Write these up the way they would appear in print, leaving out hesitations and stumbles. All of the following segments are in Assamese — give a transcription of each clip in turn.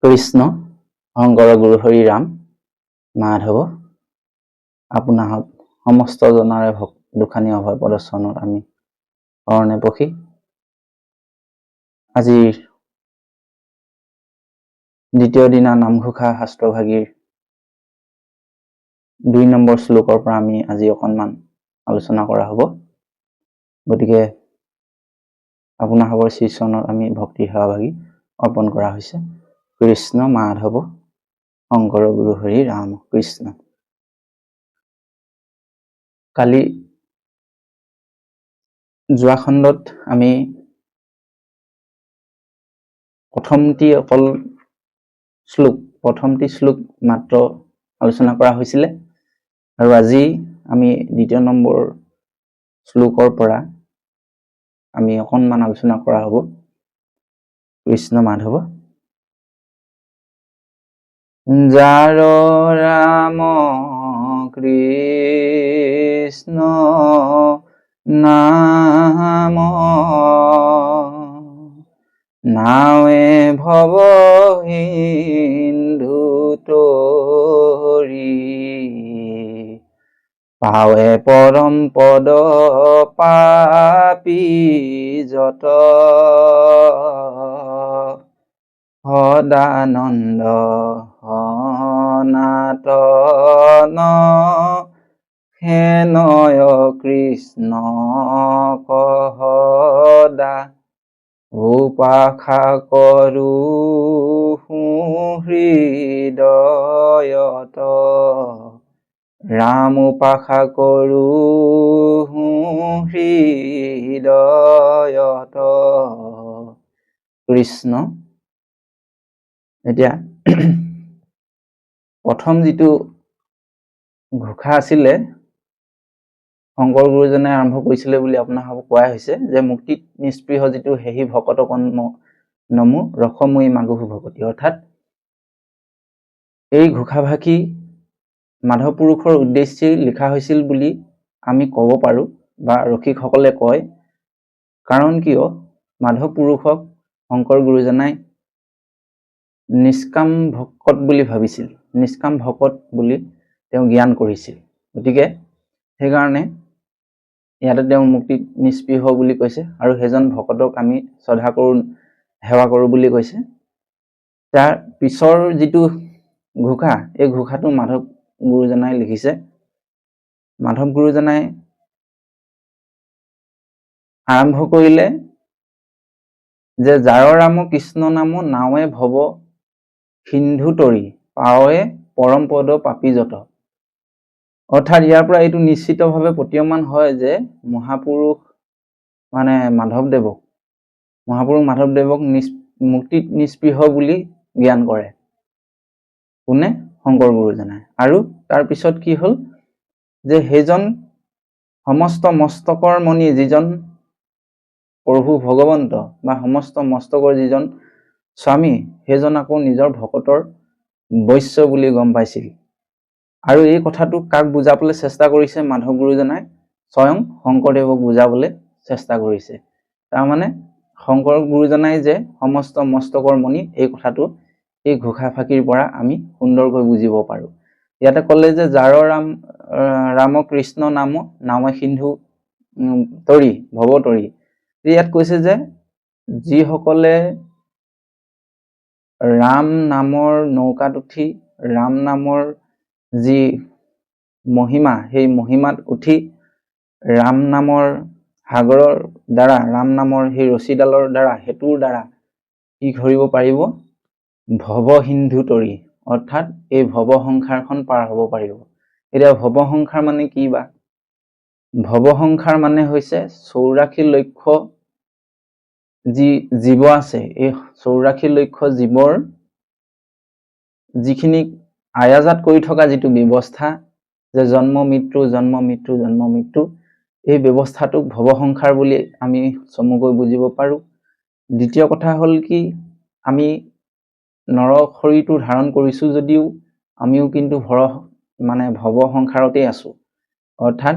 কৃষ্ণ শংকৰ গুৰু হৰি ৰাম মাধৱ আপোনাহত সমস্ত জনৰে দুখানি অভয় প্ৰদৰ্শনত আমি শৰণে পখি আজিৰ দ্বিতীয় দিনা নামঘোষা শাস্ত্ৰভাগীৰ 2 নম্বৰ শ্লোকৰ পৰা আমি আজি অকণমান আলোচনা কৰা হ'ব। গতিকে আপোনাহৰ শ্ৰীচৰণত আমি ভক্তি সেৱাভাগী অৰ্পণ কৰা হৈছে। কৃষ্ণ মাধৱ শংকৰ গুৰু হৰি ৰাম কৃষ্ণ। কালি যোৱা খণ্ডত আমি প্ৰথমটি শ্লোক মাত্ৰ আলোচনা কৰা হৈছিলে আৰু আজি আমি দ্বিতীয় নম্বৰ শ্লোকৰ পৰা আমি অকণমান আলোচনা কৰা হ'ব। কৃষ্ণ মাধৱ যাৰ ৰাম কৃষ্ণ নাম নাৱে ভৱ সিন্ধু তৰি পাৱে পৰম পদ পাপী যত সদানন্দ সনাতন হেনয় কৃষ্ণ কহদা উপাসা কৰো হৃদয়ত ৰাম উপাসা কৰো হৃদয়ত কৃষ্ণ। এতিয়া প্ৰথম যিটো ঘোষা আছিলে শংকৰ গুৰুজনে আৰম্ভ কৰিছিলে বুলি আপোনাক কোৱা হৈছে যে মুক্তিত নিস্পৃহ যিটো হেহি ভকত কৰ্ম নমো ৰসময়ী মাগুহু ভকতি, অৰ্থাৎ এই ঘোষাভাষী মাধৱ পুৰুষৰ উদ্দেশ্যে লিখা হৈছিল বুলি আমি ক'ব পাৰো বা ৰসিকসকলে কয়। কাৰণ কিয় মাধৱ পুৰুষক শংকৰ গুৰুজনাই নিষ্কাম ভকত বুলি ভাবিছিল, নিষ্কাম ভকত বুলি তেওঁ জ্ঞান কৰিছিল। গতিকে সেইকাৰণে ইয়াতে তেওঁ মুক্তিত নিস্পৃহ বুলি কৈছে আৰু সেইজন ভকতক আমি শ্ৰদ্ধা কৰো সেৱা কৰো বুলি কৈছে। তাৰ পিছৰ যিটো ঘোষা, এই ঘোষাটো মাধৱ গুৰুজনাই লিখিছে। মাধৱ গুৰুজনাই আৰম্ভ কৰিলে যে যাৰ ৰাম কৃষ্ণ নাম নাৱে ভৱ সিন্ধু তৰি পাৱে পৰম পদ পাপী যত, অৰ্থাৎ ইয়াৰ পৰা এইটো নিশ্চিতভাৱে প্ৰতীয়মান হয় যে মহাপুৰুষ মাধৱদেৱক মুক্তিত নিস্পৃহ বুলি জ্ঞান কৰে কোনে? শংকৰ গুৰুজনাই। আৰু তাৰ পিছত কি হ'ল যে সেইজন সমস্ত মস্তকৰ মণি যিজন প্ৰভু ভগৱন্ত বা সমস্ত মস্তকৰ যিজন স্বামী, সেইজন আকৌ নিজৰ ভকতৰ বৈশ্য বুলি গম পাইছিল। আৰু এই কথাটো কাক বুজাবলৈ চেষ্টা কৰিছে মাধৱ গুৰুজনাই? স্বয়ং শংকৰদেৱক বুজাবলৈ চেষ্টা কৰিছে। তাৰমানে শংকৰ গুৰুজনাই যে সমস্ত মস্তকৰ মণি, এই কথাটো এই ঘোষাফাঁকিৰ পৰা আমি সুন্দৰকৈ বুজিব পাৰো। ইয়াতে ক'লে যে যাৰ ৰাম কৃষ্ণ নাম নামে সিন্ধু তৰি ভৱ তৰি, ইয়াত কৈছে যে যিসকলে ৰাম নামৰ নৌকাত উঠি ৰাম নামৰ যি মহিমা, সেই মহিমাত উঠি ৰাম নামৰ সাগৰৰ দ্বাৰা, ৰাম নামৰ সেই ৰছীডালৰ দ্বাৰা, সেতুৰ দ্বাৰা কি কৰিব পাৰিব? ভৱ সিন্ধু তৰি, অৰ্থাৎ এই ভৱ সংসাৰখন পাৰ হ'ব পাৰিব। এতিয়া ভৱ সংসাৰ মানে কি বা? ভৱ সংসাৰ মানে হৈছে 84 লক্ষ যি জীৱ আছে, এই 84 লক্ষ জীৱৰ যিখিনি আয়াজাত কৰি থকা যিটো ব্যৱস্থা, যে জন্ম মৃত্যু জন্ম মৃত্যু জন্ম মৃত্যু, এই ব্যৱস্থাটোক ভৱ সংসাৰ বুলি আমি চমুকৈ বুজিব পাৰো। দ্বিতীয় কথা হ'ল কি, আমি নৰ শৰীৰটো ধাৰণ কৰিছো যদিও আমিও কিন্তু ভৱ সংসাৰতেই আছো, অৰ্থাৎ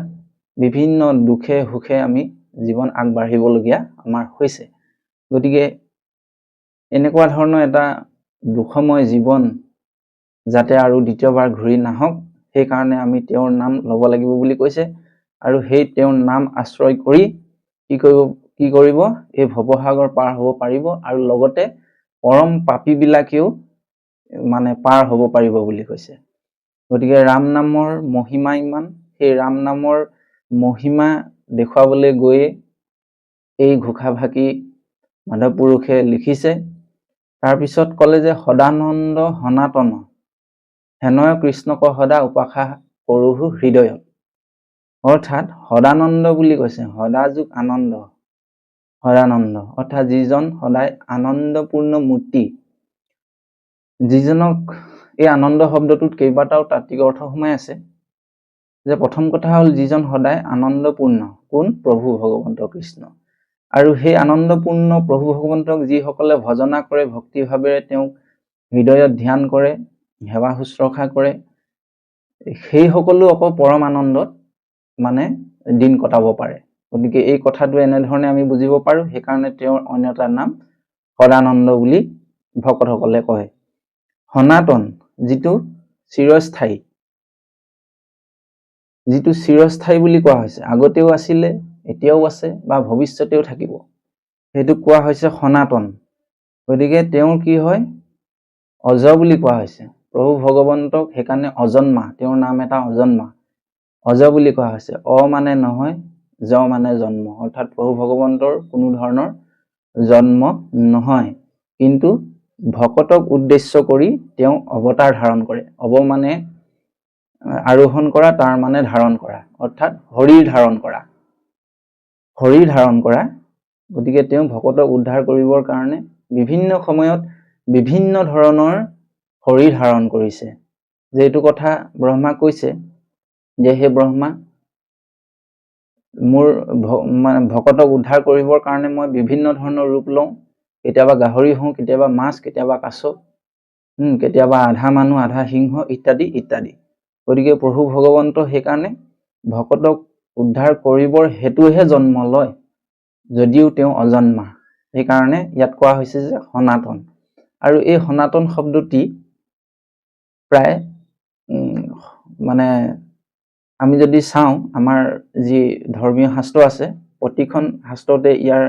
বিভিন্ন দুখে সুখে আমি জীৱন আগবাঢ়িবলগীয়া আমাৰ হৈছে। গতিকে এনেকুৱা ধৰণৰ এটা দুখময় জীৱন যাতে আৰু দ্বিতীয়বাৰ ঘূৰি নাহক সেইকাৰণে আমি তেওঁৰ নাম ল'ব লাগিব বুলি কৈছে। আৰু সেই তেওঁৰ নাম আশ্ৰয় কৰি কি কৰিব এই ভৱসাগৰ পাৰ হ'ব পাৰিব আৰু লগতে পৰম পাপীবিলাকেও মানে পাৰ হ'ব পাৰিব বুলি কৈছে। গতিকে ৰাম নামৰ মহিমা ইমান, সেই ৰাম নামৰ মহিমা দেখুৱাবলৈ গৈয়ে এই ঘোষাভাষী মাধৱ পুৰুষে লিখিছে। তাৰপিছত ক'লে যে সদানন্দ সনাতন হেনয় কৃষ্ণক সদা উপাসা কৰোহো হৃদয়ত। অৰ্থাৎ সদানন্দ বুলি কৈছে, সদা যোগ আনন্দ, সদানন্দ অৰ্থাৎ যিজন সদায় আনন্দপূৰ্ণ মূৰ্তি। যিজনক এই আনন্দ শব্দটোত কেইবাটাও তাত্ত্বিক অৰ্থ সোমাই আছে। যে প্ৰথম কথা হ'ল যিজন সদায় আনন্দপূৰ্ণ, কোন? প্ৰভু ভগৱন্ত কৃষ্ণ। আৰু সেই আনন্দপূৰ্ণ প্ৰভু ভগৱন্তক যিসকলে ভজনা কৰে, ভক্তিভাৱেৰে তেওঁক হৃদয়ত ধ্যান কৰে, সেৱা শুশ্ৰূষা কৰে, সেই সকলো অকল পৰম আনন্দত মানে দিন কটাব পাৰে। গতিকে এই কথাটো এনেধৰণে আমি বুজিব পাৰো। সেইকাৰণে তেওঁৰ অন্য এটা নাম সদানন্দ বুলি ভকতসকলে কয়। সনাতন যিটো চিৰস্থায়ী বুলি কোৱা হৈছে, আগতেও আছিলে, এতিয়াও আছে বা ভৱিষ্যতেও থাকিব, সেইটোক কোৱা হৈছে সনাতন। গতিকে তেওঁৰ কি হয়? অজ বুলি কোৱা হৈছে প্ৰভু ভগৱন্তক, সেইকাৰণে অজন্মা, তেওঁৰ নাম এটা অজন্মা, অজ বুলি কোৱা হৈছে। মানে নহয়, মানে জন্ম, অৰ্থাৎ প্ৰভু ভগৱন্তৰ কোনো ধৰণৰ জন্ম নহয়, কিন্তু ভকতক উদ্দেশ্য কৰি তেওঁ অৱতাৰ ধাৰণ কৰে। মানে আৰোহণ কৰা, তাৰ মানে ধাৰণ কৰা, অৰ্থাৎ শৰীৰ ধাৰণ কৰা, গতিকে তেওঁ ভকতক উদ্ধাৰ কৰিবৰ কাৰণে বিভিন্ন সময়ত বিভিন্ন ধৰণৰ শৰীৰ ধাৰণ কৰিছে। যে এইটো কথা ব্ৰহ্মা কৈছে যে হে ব্ৰহ্মা, মোৰ মানে ভকতক উদ্ধাৰ কৰিবৰ কাৰণে মই বিভিন্ন ধৰণৰ ৰূপ লওঁ। কেতিয়াবা গাহৰি হওঁ, কেতিয়াবা মাছ, কেতিয়াবা কাছ, কেতিয়াবা আধা মানুহ আধা সিংহ ইত্যাদি ইত্যাদি। গতিকে প্ৰভু ভগৱন্ত সেইকাৰণে ভকতক উদ্ধাৰ কৰিবৰ হেতুহে জন্ম লয়, যদিও তেওঁ অজন্মা। সেইকাৰণে ইয়াত কোৱা হৈছে যে সনাতন। আৰু এই সনাতন শব্দটি প্ৰায় মানে আমি যদি চাওঁ, আমাৰ যি ধৰ্মীয় শাস্ত্ৰ আছে, প্ৰতিখন শাস্ত্ৰতে ইয়াৰ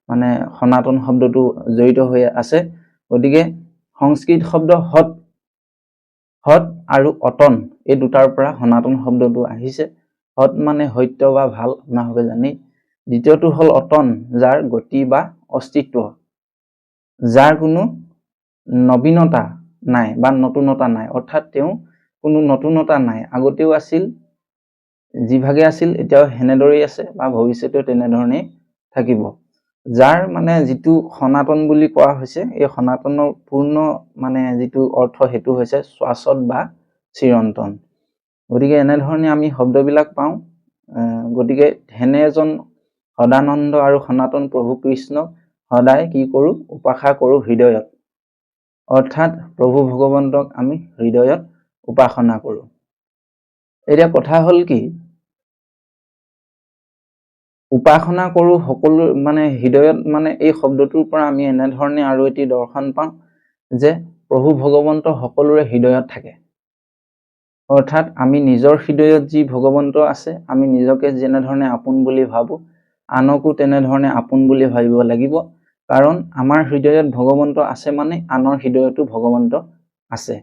মানে সনাতন শব্দটো জড়িত হৈ আছে। গতিকে সংস্কৃত শব্দ হত আৰু অতন, এই দুটাৰ পৰা সনাতন শব্দটো আহিছে। হত মানে সত্য বা ভাল, আপোনালোকে জানেই। দ্বিতীয়টো হ'ল অতন, যাৰ গতি বা অস্তিত্ব, যাৰ কোনো নবীনতা নাই বা নতুনতা নাই, অৰ্থাৎ তেওঁ কোনো নতুনতা নাই, আগতেও আছিল, যিভাগে আছিল এতিয়াও সেনেদৰেই আছে বা ভৱিষ্যতেও তেনেধৰণেই থাকিব। যাৰ মানে যিটো সনাতন বুলি কোৱা হৈছে, এই সনাতনৰ পূৰ্ণ মানে যিটো অৰ্থ সেইটো হৈছে শাশ্বত বা চিৰন্তন। গতিকে এনেধৰণে আমি শব্দবিলাক পাওঁ। গতিকে হেনে এজন সদানন্দ আৰু সনাতন প্ৰভু কৃষ্ণক সদায় কি কৰোঁ? উপাসা কৰোঁ হৃদয়ত, অৰ্থাৎ প্ৰভু ভগৱন্তক আমি হৃদয়ত উপাসনা কৰোঁ। এতিয়া কথা হ'ল কি, উপাসনা কৰোঁ সকলো মানে হৃদয়ত, মানে এই শব্দটোৰ পৰা আমি এনেধৰণে আৰু এটি দৰ্শন পাওঁ যে প্ৰভু ভগৱন্ত সকলোৰে হৃদয়ত থাকে। অৰ্থাৎ আমি নিজৰ হৃদয়ত যি ভগৱন্ত আছে, আমি নিজকে যেনেধৰণে আপোন বুলি ভাবোঁ, আনকো তেনেধৰণে আপোন বুলি ভাবিব লাগিব। কাৰণ আমাৰ হৃদয়ত ভগৱন্ত আছে মানে আনৰ হৃদয়তো ভগৱন্ত আছে।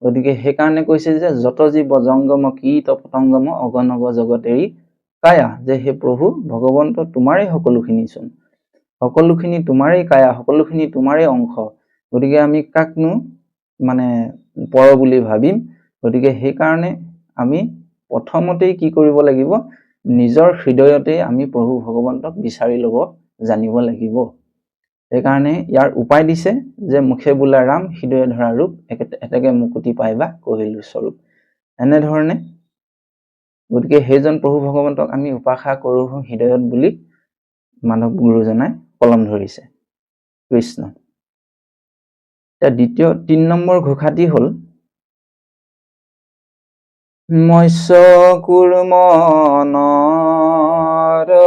গতিকে সেইকাৰণে কৈছে যে যত জীৱ জংগম কীট পতংগম অগণগ জগতেৰি কায়া, যে হে প্ৰভু ভগৱন্ত তোমাৰেই সকলোখিনিচোন, সকলোখিনি তোমাৰেই কায়া, সকলোখিনি তোমাৰেই অংশ। গতিকে আমি কাকনো মানে পৰ বুলি ভাবিম? গতিকে সেইকাৰণে আমি প্ৰথমতেই কি কৰিব লাগিব? নিজৰ হৃদয়তে আমি প্ৰভু ভগৱন্তক বিচাৰি ল'ব জানিব লাগিব। সেইকাৰণে ইয়াৰ উপায় দিছে যে মুখে বোলা ৰাম, হৃদয়ে ধৰা ৰূপ, এতেকে মুকুতি পাইবা কহিলো স্বৰূপ। এনেধৰণে গতিকে সেইজন প্ৰভু ভগৱন্তক আমি উপাসা কৰোঁ হৃদয়ত বুলি মাধৱ গুৰুজনাই কলম ধৰিছে। কৃষ্ণ। এতিয়া ৩ নম্বৰ ঘোষাটি হ'ল মৎস্য কুৰ্ম নৰসিংহ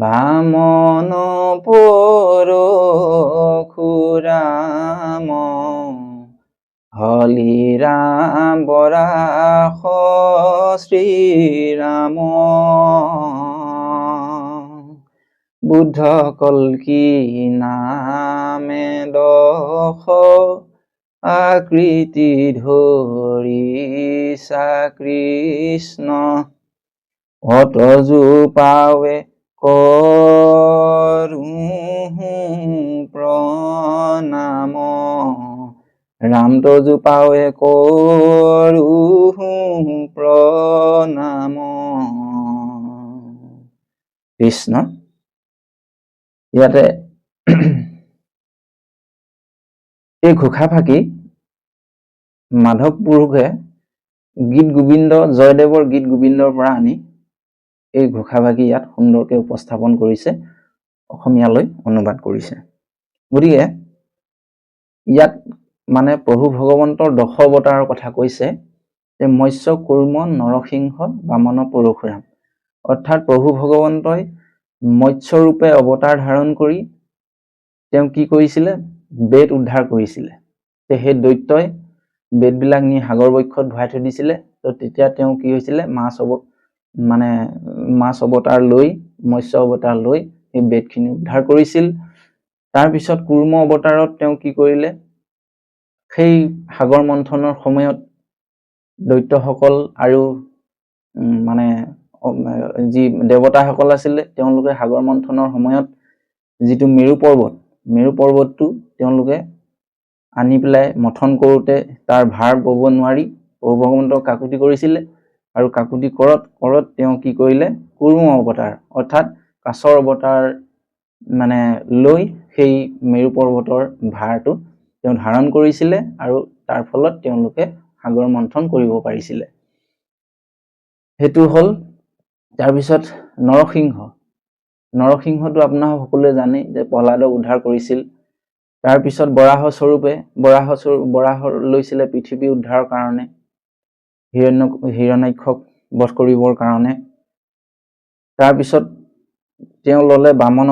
বামন পৰশুৰাম হলিৰাম বৰাহ শ্ৰীৰাম বুদ্ধ কল্কি নামে দশ আকৃতি ধৰিছা কৃষ্ণ অতজু পাৱে কৰোঁ প্ৰণাম ৰাম তজু পাৱে কৰোঁ প্ৰণাম কৃষ্ণ। ইয়াতে এই ঘোষাফাকি মাধৱ পুৰুষে গীত গোবিন্দ জয়দেৱৰ গীত গোবিন্দৰ পৰা আনি এই ঘোষাফাকি ইয়াত সুন্দৰকে উপস্থাপন কৰিছে, অসমীয়ালৈ অনুবাদ কৰিছে। গতিকে ইয়াত মানে প্ৰভু ভগৱন্তৰ 10 অৱতাৰৰ কথা কৈছে, যে মৎস্য কুৰ্ম নৰসিংহ বামন পৰশুৰাম। অৰ্থাৎ প্ৰভু ভগৱন্তই মৎস্য ৰূপে অৱতাৰ ধাৰণ কৰি তেওঁ কি কৰিছিলে, বেদ উদ্ধাৰ কৰিছিলে। সেই দৈত্যই বেদবিলাক নি সাগৰ বক্ষত ভৰাই থৈ দিছিলে। তো তেতিয়া তেওঁ কি হৈছিলে, মাছ অৱতাৰ লৈ, মৎস্য অৱতাৰ লৈ সেই বেদখিনি উদ্ধাৰ কৰিছিল। তাৰপিছত কুৰ্ম অৱতাৰত তেওঁ কি কৰিলে, সেই সাগৰ মন্থনৰ সময়ত দৈত্যসকল আৰু যি দেৱতাসকল আছিলে তেওঁলোকে সাগৰ মন্থনৰ সময়ত যিটো মেৰু পৰ্বতটো তেওঁলোকে আনি পেলাই মথন কৰোঁতে তাৰ ভাৰ বব নোৱাৰি প্ৰভু ভগৱন্তক কাকুতি কৰিছিলে। আৰু কাকুতি কৰত তেওঁ কি কৰিলে, কুৰ্ম অৱতাৰ অৰ্থাৎ কাছৰ অৱতাৰ লৈ সেই মেৰু পৰ্বতৰ ভাৰটো তেওঁ ধাৰণ কৰিছিলে, আৰু তাৰ ফলত তেওঁলোকে সাগৰ মন্থন কৰিব পাৰিছিলে। সেইটো হ'ল। তাৰপিছত নৰসিংহটো আপোনাক সকলোৱে জানে যে প্ৰহ্লাদক উদ্ধাৰ কৰিছিল। তাৰপিছত বৰাহ লৈছিলে পৃথিৱী উদ্ধাৰৰ কাৰণে, হিৰণ্যাক্ষক বধ কৰিবৰ কাৰণে। তাৰপিছত তেওঁ ল'লে বামন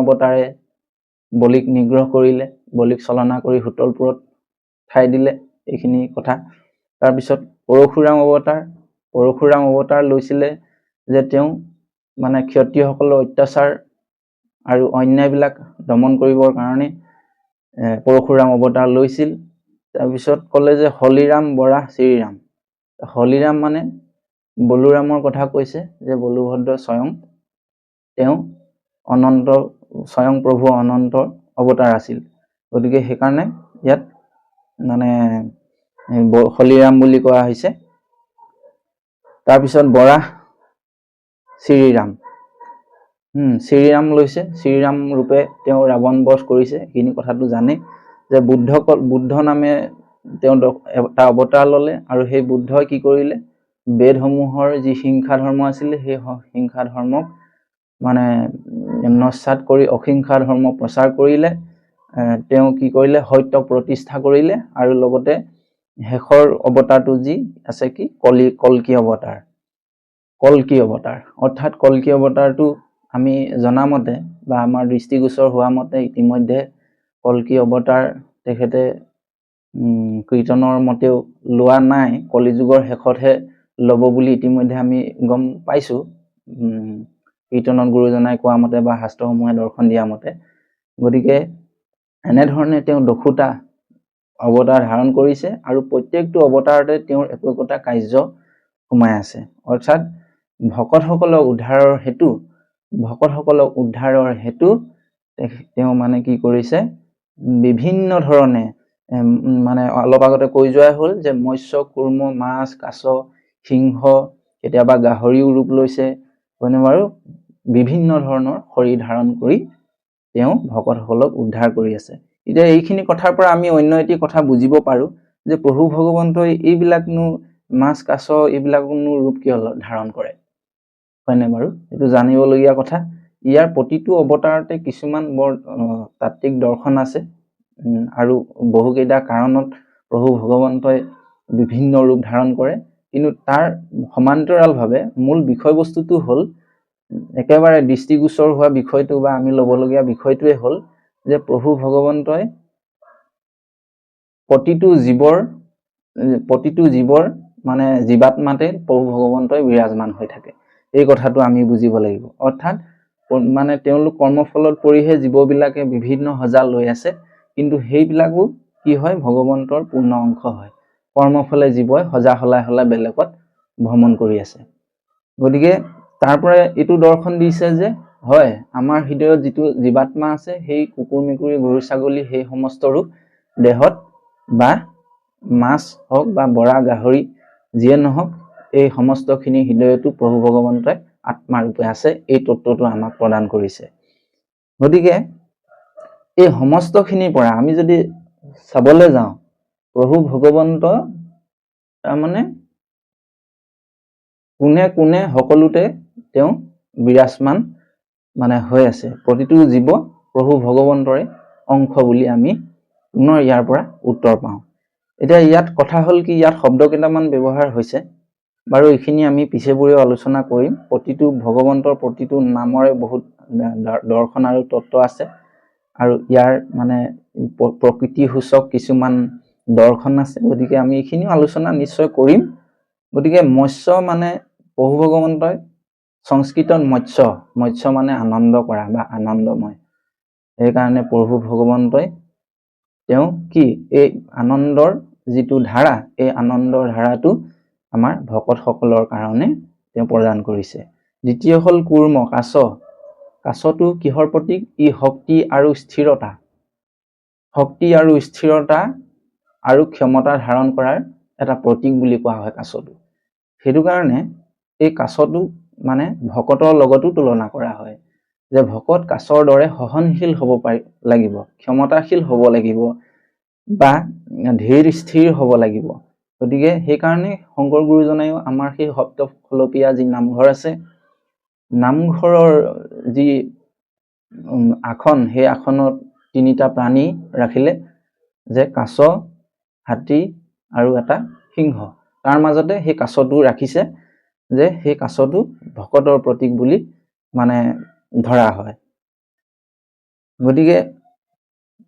অৱতাৰে বলিক নিগ্ৰহ কৰিলে, বলিক চলনা কৰি হোটলপুৰত ঠাই দিলে, এইখিনি কথা। তাৰপিছত পৰশুৰাম অৱতাৰ লৈছিলে যে তেওঁ ক্ষত্ৰিয়সকলৰ অত্যাচাৰ আৰু অন্যায়বিলাক দমন কৰিবৰ কাৰণে পৰশুৰাম অৱতাৰ লৈছিল। তাৰপিছত ক'লে যে হলিৰাম বৰাহ শ্ৰীৰাম। হলিৰাম বলোৰামৰ কথা কৈছে, যে বলোভদ্ৰ তেওঁ স্বয়ং প্ৰভু অনন্ত অৱতাৰ আছিল। গতিকে সেইকাৰণে ইয়াত হলিৰাম বুলি কোৱা হৈছে। তাৰপিছত বৰাহ শ্ৰীৰাম লৈছে, শ্ৰীৰাম ৰূপে তেওঁ ৰাৱণ বধ কৰিছে। এইখিনি কথাটো জানে যে বুদ্ধ নামে তেওঁ এটা অৱতাৰ ল'লে, আৰু সেই বুদ্ধই কি কৰিলে, বেদসমূহৰ যি হিংসা ধৰ্ম আছিলে সেই হিংসা ধৰ্মক নস্যাৎ কৰি অহিংসা ধৰ্ম প্ৰচাৰ কৰিলে। তেওঁ কি কৰিলে, সত্য প্ৰতিষ্ঠা কৰিলে, আৰু লগতে শেষৰ অৱতাৰটো যি আছে কি কল্কি অৱতাৰ। অৰ্থাৎ কল্কি অৱতাৰটো আমি জনামতে বা আমাৰ দৃষ্টিগোচৰ হোৱা মতে ইতিমধ্যে কল্কি অৱতাৰ তেখেতে কীৰ্তনৰ মতেও লোৱা নাই, কলিযুগৰ শেষতহে ল'ব বুলি ইতিমধ্যে আমি গম পাইছোঁ, কীৰ্তনত গুৰুজনাই কোৱা মতে বা শাস্ত্ৰসমূহে দৰ্শন দিয়া মতে। গতিকে এনেধৰণে তেওঁ 10টা অৱতাৰ ধাৰণ কৰিছে, আৰু প্ৰত্যেকটো অৱতাৰতে তেওঁৰ একো কাৰ্য সোমাই আছে। অৰ্থাৎ ভকতসকলক উদ্ধাৰৰ হেতু তেওঁ কি কৰিছে, বিভিন্ন ধৰণে অলপ আগতে কৈ যোৱাই হ'ল যে মৎস্য কুৰ্ম মাছ কাছ সিংহ, কেতিয়াবা গাহৰিও ৰূপ লৈছে, বাৰু বিভিন্ন ধৰণৰ শৰীৰ ধাৰণ কৰি তেওঁ ভকতসকলক উদ্ধাৰ কৰি আছে। এতিয়া এইখিনি কথাৰ পৰা আমি অন্য এটি কথা বুজিব পাৰো যে প্ৰভু ভগৱন্তই এইবিলাকনো মাছ কাছ এইবিলাকনো ৰূপ কিয় ধাৰণ কৰে, হয়নে বাৰু? এইটো জানিবলগীয়া কথা। ইয়াৰ প্ৰতিটো অৱতাৰতে কিছুমান বৰ তাত্ত্বিক দৰ্শন আছে, আৰু বহুকেইটা কাৰণত প্ৰভু ভগৱন্তই বিভিন্ন ৰূপ ধাৰণ কৰে। কিন্তু তাৰ সমান্তৰালভাৱে মূল বিষয়বস্তুটো হ'ল একেবাৰে দৃষ্টিগোচৰ হোৱা বিষয়টো বা আমি ল'বলগীয়া বিষয়টোৱে হ'ল যে প্ৰভু ভগৱন্তই প্ৰতিটো জীৱৰ মানে জীৱাত্মাতে প্ৰভু ভগৱন্তই বিৰাজমান হৈ থাকে। এই কথাটো আমি বুজিব লাগিব। অৰ্থাৎ মানে তেওঁলোক কৰ্মফলত পৰিহে জীৱবিলাকে বিভিন্ন সজা লৈ আছে, কিন্তু সেইবিলাকো কি হয় ভগৱন্তৰ পূৰ্ণ অংশ হয়। কৰ্মফলে জীৱই সজা সলাই বেলেগত ভ্ৰমণ কৰি আছে। গতিকে তাৰ পৰা এইটো দৰ্শন দিছে যে হয় আমাৰ হৃদয়ত যিটো জীৱাত্মা আছে সেই কুকুৰ মেকুৰী গৰু ছাগলী সেই সমস্তৰো দেহত বা মাছ হওক বা বৰা গাহৰি যিয়ে নহওক এই সমস্তখিনি হৃদয়তো প্ৰভু ভগৱন্তই আত্মাৰূপে আছে, এই তত্ত্বটো আমাক প্ৰদান কৰিছে। গতিকে এই সমস্তখিনিৰ পৰা আমি যদি চাবলৈ যাওঁ প্ৰভু ভগৱন্ত তাৰমানে কোনে কোনে সকলোতে তেওঁ বিৰাজমান মানে হৈ আছে। প্ৰতিটো জীৱ প্ৰভু ভগৱন্তৰে অংশ বুলি আমি পুনৰ ইয়াৰ পৰা উত্তৰ পাওঁ। এতিয়া ইয়াত কথা হ'ল কি, ইয়াত শব্দ কেইটামান ব্যৱহাৰ হৈছে, বাৰু এইখিনি আমি পিছেপৰিও আলোচনা কৰিম। প্ৰতিটো ভগৱন্তৰ প্ৰতিটো নামৰে বহুত দৰ্শন আৰু তত্ত্ব আছে, আৰু ইয়াৰ মানে প্ৰকৃতিসূচক কিছুমান দৰ্শন আছে। গতিকে আমি এইখিনিও আলোচনা নিশ্চয় কৰিম। গতিকে মৎস্য মানে প্ৰভু ভগৱন্তই সংস্কৃতত মৎস্য মানে আনন্দ কৰা বা আনন্দময়। সেইকাৰণে প্ৰভু ভগৱন্তই তেওঁ কি এই আনন্দৰ যিটো ধাৰা, এই আনন্দৰ ধাৰাটো আমাৰ ভকতসকলৰ কাৰণে তেওঁ প্ৰদান কৰিছে। দ্বিতীয় হ'ল কুৰ্ম, কাছটো কিহৰ প্ৰতীক? ই শক্তি আৰু স্থিৰতা আৰু ক্ষমতা ধাৰণ কৰাৰ এটা প্ৰতীক বুলি কোৱা হয় কাছটো। সেইটো কাৰণে এই কাছটো মানে ভকতৰ লগতো তুলনা কৰা হয়, যে ভকত কাছৰ দৰে সহনশীল হ'ব লাগিব, ক্ষমতাশীল হ'ব লাগিব বা ধীৰ স্থিৰ হ'ব লাগিব। গতিকে সেইকাৰণে শংকৰ গুৰুজনাইও আমাৰ সেই সপ্তফলপীয়া যি নামঘৰ আছে, নামঘৰৰ যি আসন, সেই আসনত তিনিটা প্ৰাণী ৰাখিলে, যে কাছ, হাতী আৰু এটা সিংহ। তাৰ মাজতে সেই কাছটো ৰাখিছে, যে সেই কাছটো ভকতৰ প্ৰতীক বুলি মানে ধৰা হয়। গতিকে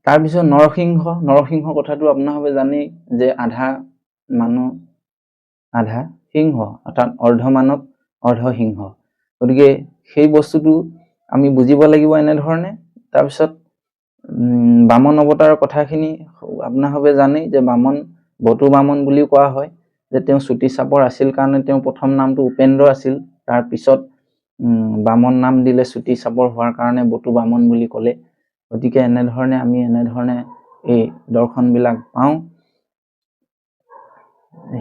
তাৰপিছত নৰসিংহ কথাটো আপোনালোকে জানেই, যে আধা মানুহ আধা সিংহ, অৰ্থাৎ অৰ্ধ মানৱ অৰ্ধ সিংহ। গতিকে সেই বস্তুটো আমি বুজিব লাগিব এনেধৰণে। তাৰপিছত বামন অৱতাৰৰ কথাখিনি আপোনালোকে জানেই, যে বটু বামন বুলিও কোৱা হয়, যে তেওঁ চুটি চাপৰ আছিল কাৰণে তেওঁ প্ৰথম নামটো উপেন্দ্ৰ আছিল, তাৰপিছত বামন নাম দিলে চুটি চাপৰ হোৱাৰ কাৰণে বটু বামন বুলি ক'লে। গতিকে এনেধৰণে আমি এই দৰ্শনবিলাক পাওঁ।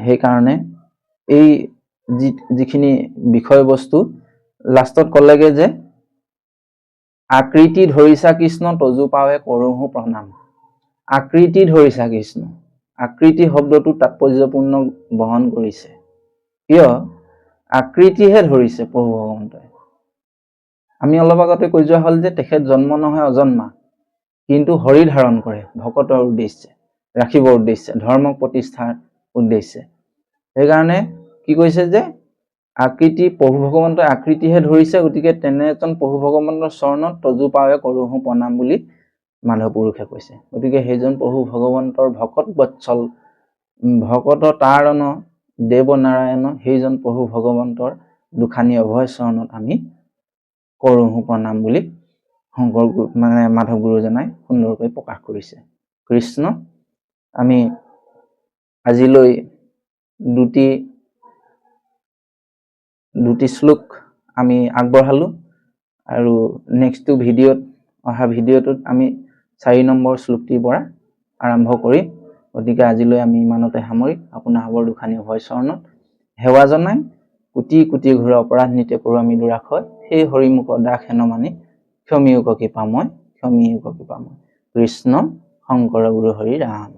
সেইকাৰণে এই যিখিনি বিষয়বস্তু লাষ্টত ক'লেগে যে আকৃতি ধৰিছা কৃষ্ণ তজু পাৱে কৰোহো প্ৰণাম। আকৃতি ধৰিছা কৃষ্ণ, আকৃতি শব্দটো তাৎপৰ্যপূৰ্ণ বহন কৰিছে। কিয় আকৃতিহে ধৰিছে প্ৰভু ভগৱন্তই? আমি অলপ আগতে কৈ যোৱা হ'ল যে তেখেত জন্ম নহয় অজন্মা, কিন্তু হৰি ধাৰণ কৰে ভকতৰ উদ্দেশ্যে, ৰাখিবৰ উদ্দেশ্যে, ধৰ্মক প্ৰতিষ্ঠাৰ উদ্দেশ্যে। সেইকাৰণে কি কৈছে যে প্ৰভু ভগৱন্তই আকৃতিহে ধৰিছে। গতিকে তেনে এজন প্ৰভু ভগৱন্তৰ চৰণত তজু পাৱে কৰোহো প্ৰণাম বুলি মাধৱ পুৰুষে কৈছে। গতিকে সেইজন প্ৰভু ভগৱন্তৰ ভকত বৎসল, ভকত তাৰণ দেৱ নাৰায়ণ, সেইজন প্ৰভু ভগৱন্তৰ দুখানি অভয় চৰণত আমি কৰোহো প্ৰণাম বুলি মাধৱ গুৰুজনাই সুন্দৰকৈ প্ৰকাশ কৰিছে। কৃষ্ণ। আমি আজিলৈ দুটি শ্লোক আমি আগবঢ়ালো, আৰু নেক্সট অহা ভিডিঅ'টোত আমি 4 নম্বৰ শ্লোকটিৰ পৰা আৰম্ভ কৰিম। গতিকে আজিলৈ আমি ইমানতে সামৰি আপোনালোকৰ দুখানি অভয় চৰণত সেৱা জনাই কোটি কোটি ঘূৰ অপৰাধ নিতে কৰো আমি দুৰাখয়, সেই হৰিমুখ দাস হেন মানি ক্ষমিউক কৃপাময়। কৃষ্ণ শংকৰ গুৰু হৰি ৰাম।